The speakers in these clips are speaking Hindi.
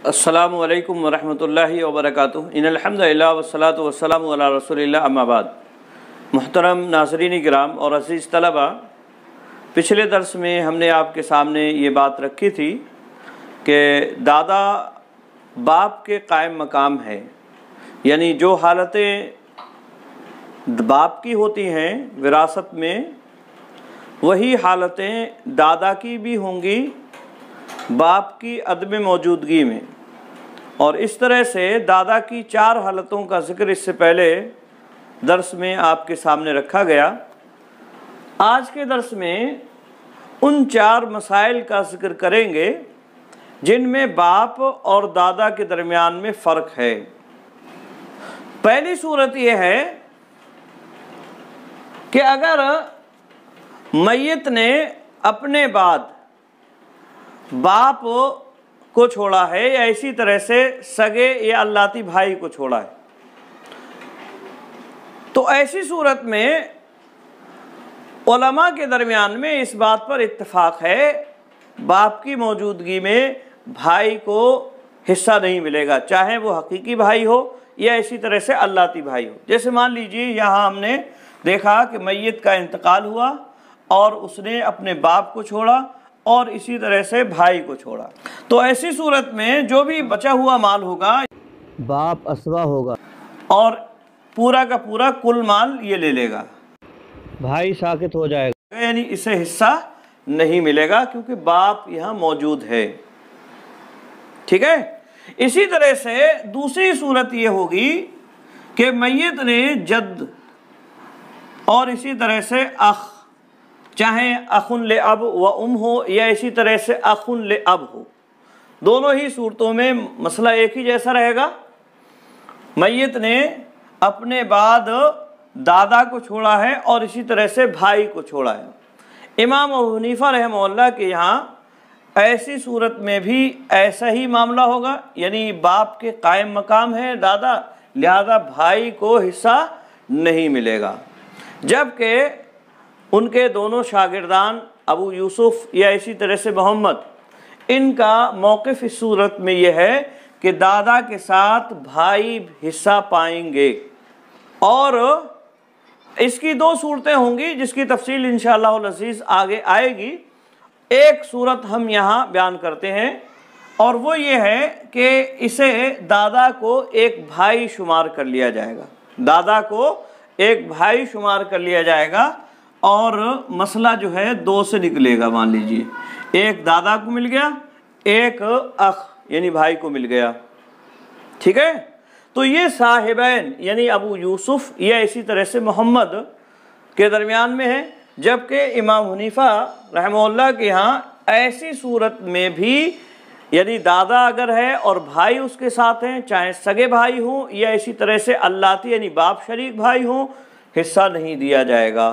अस्सलामु अलैकुम वरहमतुल्लाहि वबरकातुहू। इन्नल हम्दुलिल्लाह वस्सलातु वस्सलामु अला रसूलिल्लाह अम्मा बाद। मुहतरम नाज़रीन किराम और अज़ीज़ तलबा, पिछले दर्स में हमने आपके सामने ये बात रखी थी कि दादा बाप के कायम मकाम है, यानी जो हालतें बाप की होती हैं विरासत में, वही हालतें दादा की भी होंगी बाप की अदम मौजूदगी में। और इस तरह से दादा की 4 हालतों का ज़िक्र इससे पहले दर्स में आपके सामने रखा गया। आज के दर्स में उन 4 मसाइल का ज़िक्र करेंगे जिनमें बाप और दादा के दरमियान में फ़र्क है। पहली सूरत यह है कि अगर मय्यत ने अपने बाद बाप को छोड़ा है या इसी तरह से सगे या अल्लाती भाई को छोड़ा है, तो ऐसी सूरत में उलमा के दरमियान में इस बात पर इत्तेफाक है बाप की मौजूदगी में भाई को हिस्सा नहीं मिलेगा, चाहे वो हकीकी भाई हो या इसी तरह से अल्लाती भाई हो। जैसे मान लीजिए यहाँ हमने देखा कि मय्यत का इंतकाल हुआ और उसने अपने बाप को छोड़ा और इसी तरह से भाई को छोड़ा, तो ऐसी सूरत में जो भी बचा हुआ माल होगा बाप असवा होगा और पूरा का पूरा कुल माल ये ले लेगा, भाई साकित हो जाएगा, यानी इसे हिस्सा नहीं मिलेगा क्योंकि बाप यहाँ मौजूद है। ठीक है। इसी तरह से दूसरी सूरत ये होगी कि मय्यत ने जद और इसी तरह से अख, चाहे अखुन ले अब व उम हो या इसी तरह से अखुन ले अब हो, दोनों ही सूरतों में मसला एक ही जैसा रहेगा। मय्यत ने अपने बाद दादा को छोड़ा है और इसी तरह से भाई को छोड़ा है। इमाम अबू हनीफा रहमहुल्लाह के यहाँ ऐसी सूरत में भी ऐसा ही मामला होगा, यानी बाप के कायम मकाम है दादा, लिहाजा भाई को हिस्सा नहीं मिलेगा। जबकि उनके दोनों शागिर्दान अबू यूसुफ या इसी तरह से मोहम्मद, इनका मौक़िफ़ इस सूरत में यह है कि दादा के साथ भाई हिस्सा पाएंगे। और इसकी 2 सूरतें होंगी जिसकी तफसील इंशाअल्लाह अज़ीज़ आगे आएगी। एक सूरत हम यहाँ बयान करते हैं और वो ये है कि इसे दादा को एक भाई शुमार कर लिया जाएगा, दादा को एक भाई शुमार कर लिया जाएगा और मसला जो है 2 से निकलेगा। मान लीजिए एक दादा को मिल गया, एक अख यानी भाई को मिल गया। ठीक है। तो ये साहिबैन यानी अबू यूसुफ या इसी तरह से मोहम्मद के दरमियान में है, जबकि इमाम हनीफा रहमहुल्लाह के यहाँ ऐसी सूरत में भी यदि दादा अगर है और भाई उसके साथ हैं, चाहे सगे भाई हों या इसी तरह से अल्लाती यानी बाप शरीक भाई हों, हिस्सा नहीं दिया जाएगा।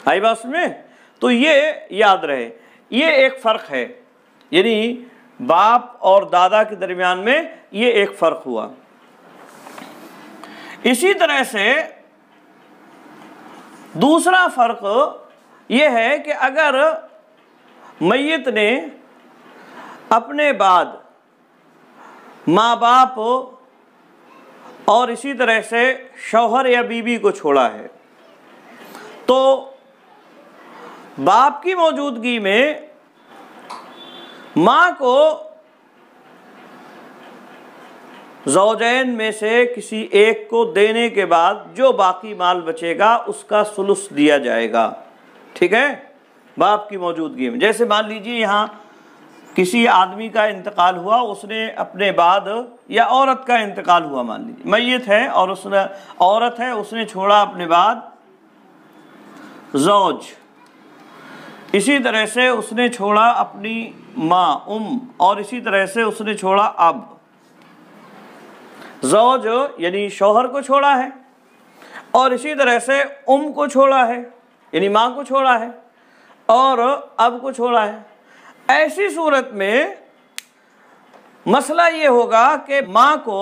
आई बात में? तो ये याद रहे, ये एक फ़र्क है, यानी बाप और दादा के दरमियान में ये एक फ़र्क हुआ। इसी तरह से दूसरा फ़र्क ये है कि अगर मय्यत ने अपने बाद माँ बाप और इसी तरह से शौहर या बीवी को छोड़ा है, तो बाप की मौजूदगी में माँ को ज़ौजैन में से किसी एक को देने के बाद जो बाकी माल बचेगा उसका सुलुस दिया जाएगा। ठीक है। बाप की मौजूदगी में, जैसे मान लीजिए यहाँ किसी आदमी का इंतकाल हुआ, उसने अपने बाद या औरत का इंतकाल हुआ, मान लीजिए मय्यत है और उसने औरत है, उसने छोड़ा अपने बाद ज़ौज, इसी तरह से उसने छोड़ा अपनी माँ और इसी तरह से उसने छोड़ा अब। ज़ौज यानी शौहर को छोड़ा है और इसी तरह से को छोड़ा है यानी माँ को छोड़ा है और अब को छोड़ा है। ऐसी सूरत में मसला ये होगा कि माँ को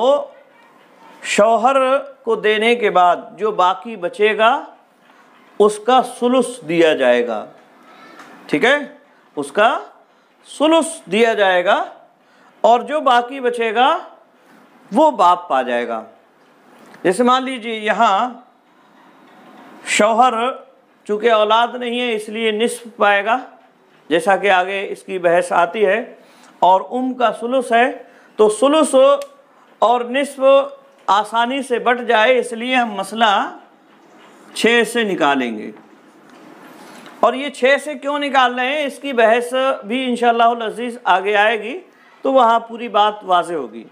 शौहर को देने के बाद जो बाकी बचेगा उसका सुलुस दिया जाएगा। ठीक है, उसका सुलुस दिया जाएगा और जो बाकी बचेगा वो बाप पा जाएगा। जैसे मान लीजिए यहाँ शौहर चूँकि औलाद नहीं है इसलिए निस्फ पाएगा, जैसा कि आगे इसकी बहस आती है, और का सुलुस है तो सुलुस और निस्फ आसानी से बट जाए इसलिए हम मसला 6 से निकालेंगे। और ये 6 से क्यों निकाल रहे हैं इसकी बहस भी इंशाअल्लाह अज़ीज़ आगे आएगी, तो वहाँ पूरी बात वाज़ेह होगी।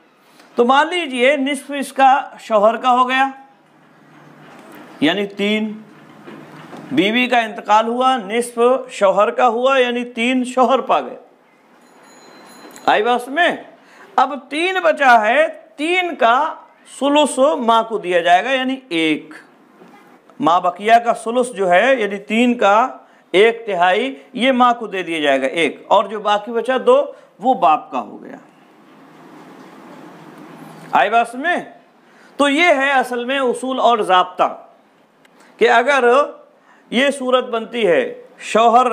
तो मान लीजिए निस्फ इसका शौहर का हो गया यानी 3, बीवी का इंतकाल हुआ, निस्फ शौहर का हुआ यानी 3 शौहर पा गए। आई बात में? अब 3 बचा है, 3 का सुलुस माँ को दिया जाएगा यानी 1। माँ बकिया का सुलुस जो है यानी 3 का 1/3 ये माँ को दे दिया जाएगा 1, और जो बाकी बचा 2 वो बाप का हो गया। आई बात में? तो ये है असल में उसूल और ज़ाब्ता कि अगर ये सूरत बनती है शौहर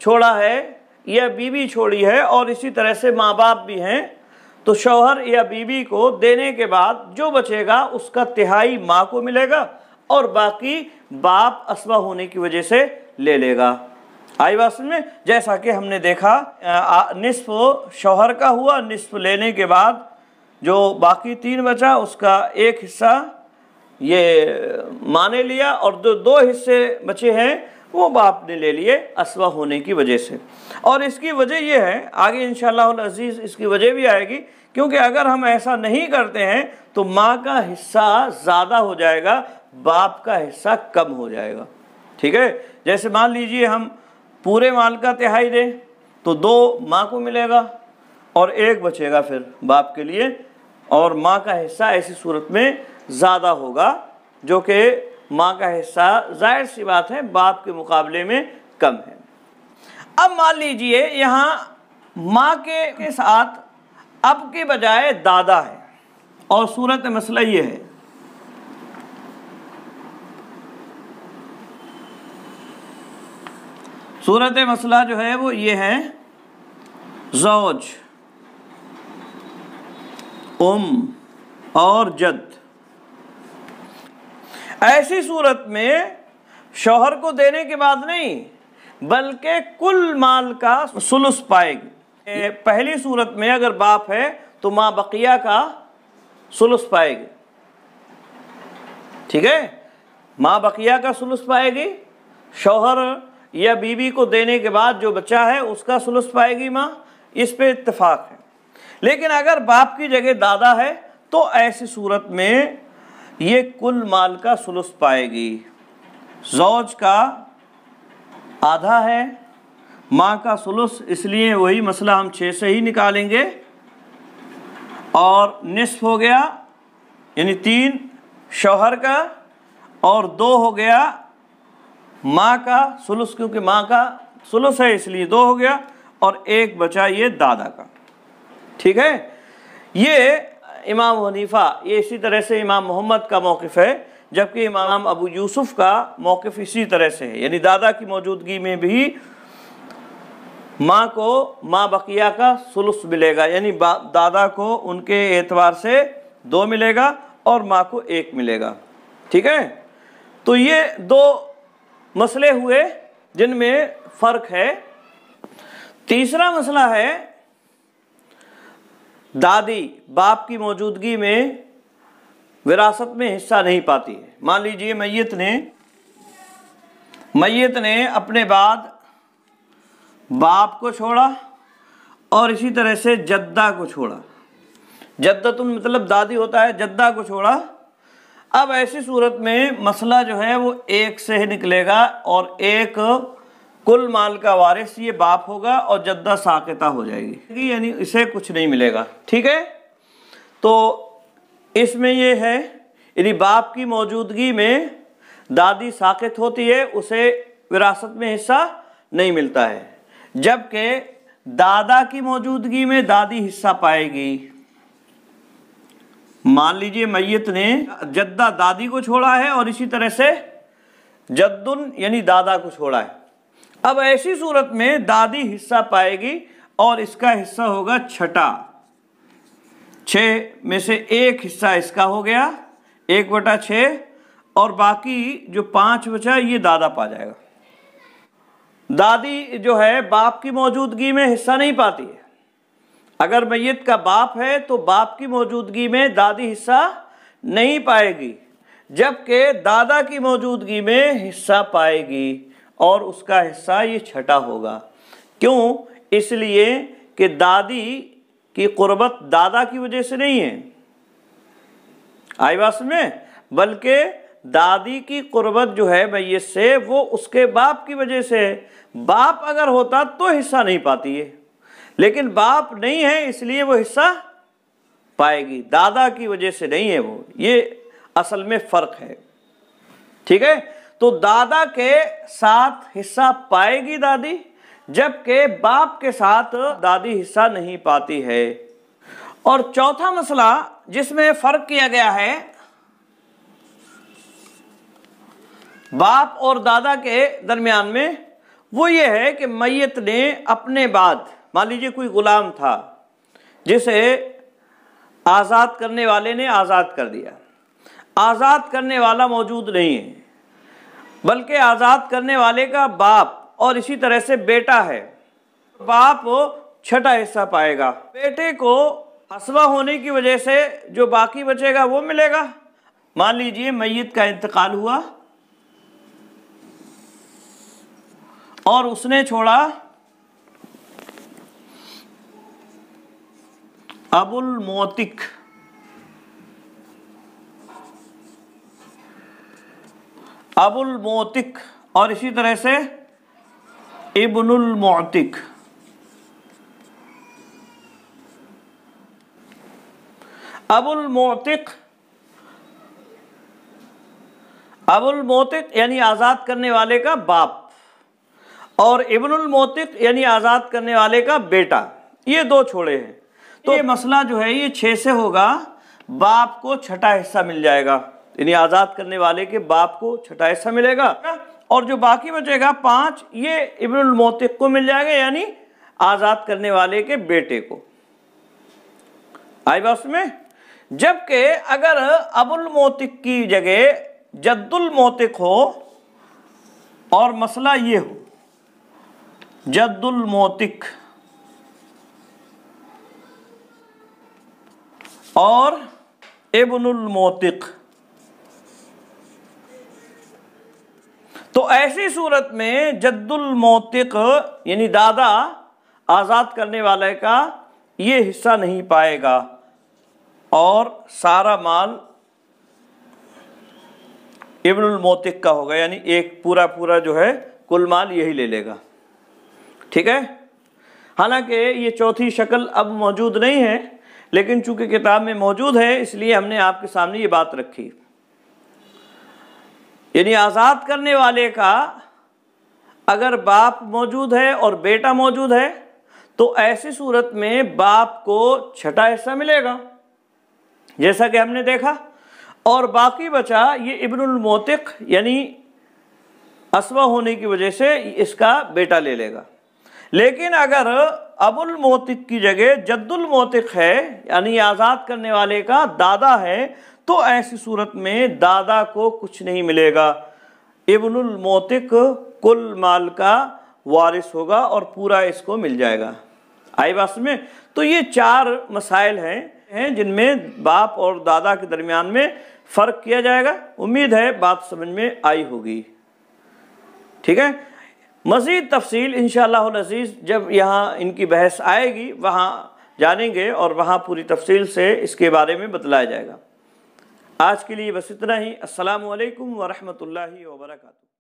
छोड़ा है या बीवी छोड़ी है और इसी तरह से माँ बाप भी हैं, तो शौहर या बीवी को देने के बाद जो बचेगा उसका 1/3 माँ को मिलेगा और बाकी बाप असबा होने की वजह से ले लेगा। आई बात में? जैसा कि हमने देखा निस्फ शौहर का हुआ, निस्फ लेने के बाद जो बाकी 3 बचा उसका 1 हिस्सा ये माँ ने लिया और 2 हिस्से बचे हैं वो बाप ने ले लिए असबा होने की वजह से। और इसकी वजह यह है, आगे इंशाअल्लाह अज़ीज़ इसकी वजह भी आएगी, क्योंकि अगर हम ऐसा नहीं करते हैं तो माँ का हिस्सा ज़्यादा हो जाएगा, बाप का हिस्सा कम हो जाएगा। ठीक है? जैसे मान लीजिए हम पूरे माल का 1/3 दें तो 2 माँ को मिलेगा और 1 बचेगा फिर बाप के लिए, और माँ का हिस्सा ऐसी सूरत में ज़्यादा होगा, जो कि माँ का हिस्सा जाहिर सी बात है बाप के मुकाबले में कम है। अब मान लीजिए यहाँ माँ के साथ अब के बजाय दादा है, और सूरत मसला ये है, सूरत मसला जो है वो ये है, ज़ौज, और जद। ऐसी सूरत में शौहर को देने के बाद नहीं बल्कि कुल माल का सुलुस पाएगी। पहली सूरत में अगर बाप है तो माँ बकिया का सुलुस पाएगी। ठीक है? माँ बकिया का सुलुस पाएगी, शौहर या बीवी को देने के बाद जो बच्चा है उसका सुलुस पाएगी माँ, इस पे इत्तेफाक है। लेकिन अगर बाप की जगह दादा है तो ऐसी सूरत में ये कुल माल का सुलुस पाएगी। ज़ौज का आधा है, माँ का सुलुस, इसलिए वही मसला हम 6 से ही निकालेंगे, और निस्फ हो गया यानी 3 शौहर का, और 2 हो गया माँ का सुलुस, क्योंकि माँ का सुलुस है इसलिए 2 हो गया, और 1 बचा ये दादा का। ठीक है? ये इमाम हनीफा, ये इसी तरह से इमाम मोहम्मद का मौक़िफ़ है, जबकि इमाम अबू यूसुफ़ का मौक़िफ़ इसी तरह से है, यानी दादा की मौजूदगी में भी माँ को माँ बकिया का सुलुस मिलेगा, यानी दादा को उनके एतबार से 2 मिलेगा और माँ को 1 मिलेगा। ठीक है? तो ये 2 मसले हुए जिनमें फ़र्क है। तीसरा मसला है दादी बाप की मौजूदगी में विरासत में हिस्सा नहीं पाती है। मान लीजिए मैयत ने अपने बाद बाप को छोड़ा और इसी तरह से जद्दा को छोड़ा। जद्दतुन मतलब दादी होता है, जद्दा को छोड़ा। अब ऐसी सूरत में मसला जो है वो 1 से ही निकलेगा, और 1 कुल माल का वारिस ये बाप होगा और जद्दा साकिता हो जाएगी, यानी इसे कुछ नहीं मिलेगा। ठीक है? तो इसमें ये है, यदि बाप की मौजूदगी में दादी साकित होती है उसे विरासत में हिस्सा नहीं मिलता है, जबकि दादा की मौजूदगी में दादी हिस्सा पाएगी। मान लीजिए मैयत ने जद्दा दादी को छोड़ा है और इसी तरह से जद्दुन यानी दादा को छोड़ा है। अब ऐसी सूरत में दादी हिस्सा पाएगी और इसका हिस्सा होगा 6ठा, 6 में से 1 हिस्सा इसका हो गया 1/6, और बाकी जो 5 बचा ये दादा पा जाएगा। दादी जो है बाप की मौजूदगी में हिस्सा नहीं पाती है। अगर मैयत का बाप है तो बाप की मौजूदगी में दादी हिस्सा नहीं पाएगी, जबकि दादा की मौजूदगी में हिस्सा पाएगी और उसका हिस्सा ये छठा होगा। क्यों? इसलिए कि दादी की कुर्बत दादा की वजह से नहीं है, आई बात में, बल्कि दादी की कुर्बत जो है मैयत से वो उसके बाप की वजह से है। बाप अगर होता तो हिस्सा नहीं पाती है, लेकिन बाप नहीं है इसलिए वो हिस्सा पाएगी, दादा की वजह से नहीं है वो। ये असल में फर्क है। ठीक है, तो दादा के साथ हिस्सा पाएगी दादी, जबकि बाप के साथ दादी हिस्सा नहीं पाती है। और चौथा मसला जिसमें फर्क किया गया है बाप और दादा के दरमियान में, वो ये है कि मैयत ने अपने बाद, मान लीजिए कोई गुलाम था जिसे आज़ाद करने वाले ने आज़ाद कर दिया, आज़ाद करने वाला मौजूद नहीं है, बल्कि आज़ाद करने वाले का बाप और इसी तरह से बेटा है। बाप छठा हिस्सा पाएगा, बेटे को असबा होने की वजह से जो बाकी बचेगा वो मिलेगा। मान लीजिए मैयत का इंतकाल हुआ और उसने छोड़ा अबुल मोतिक, अबुल मोतिक और इसी तरह से इब्नुल मोतिक। अबुल मोतिक, अबुल मोतिक यानी आज़ाद करने वाले का बाप, और इब्नुल मोतिक यानी आज़ाद करने वाले का बेटा, ये दो छोड़े हैं। तो ये मसला जो है ये 6 से होगा, बाप को छठा हिस्सा मिल जाएगा, यानी आज़ाद करने वाले के बाप को छठा हिस्सा मिलेगा, और जो बाकी बचेगा 5 ये इब्नुल मोतिक को मिल जाएगा, यानी आज़ाद करने वाले के बेटे को। आई बात में? जबकि अगर अबुल मोतिक की जगह जद्दुल मोतिक हो और मसला ये हो जद्दुल मोतिक और इब्नुल मोतिक, तो ऐसी सूरत में जद्दुल मोतिक यानी दादा आज़ाद करने वाले का ये हिस्सा नहीं पाएगा और सारा माल इब्नुल मोतिक का होगा, यानी एक पूरा जो है कुल माल यही ले लेगा। ठीक है, हालांकि ये चौथी शक्ल अब मौजूद नहीं है, लेकिन चूंकि किताब में मौजूद है इसलिए हमने आपके सामने ये बात रखी। यानी आज़ाद करने वाले का अगर बाप मौजूद है और बेटा मौजूद है तो ऐसी सूरत में बाप को छठा हिस्सा मिलेगा, जैसा कि हमने देखा, और बाकी बचा ये इब्नुल मोतिक यानी असवा होने की वजह से इसका बेटा ले लेगा। लेकिन अगर अबुल मोतिक की जगह जद्दुल मोतिक है यानी आज़ाद करने वाले का दादा है, तो ऐसी सूरत में दादा को कुछ नहीं मिलेगा, इब्नुल मोतिक कुल माल का वारिस होगा और पूरा इसको मिल जाएगा। आई बात में? तो ये 4 मसाइल हैं जिनमें बाप और दादा के दरमियान में फ़र्क किया जाएगा। उम्मीद है बात समझ में आई होगी। ठीक है, मज़ीद तफसील इंशाअल्लाह अज़ीज़ जब यहाँ इनकी बहस आएगी वहाँ जानेंगे और वहाँ पूरी तफसील से इसके बारे में बतलाया जाएगा। आज के लिए बस इतना ही। अस्सलामु अलैकुम व रहमतुल्लाहि व बरकातुहू।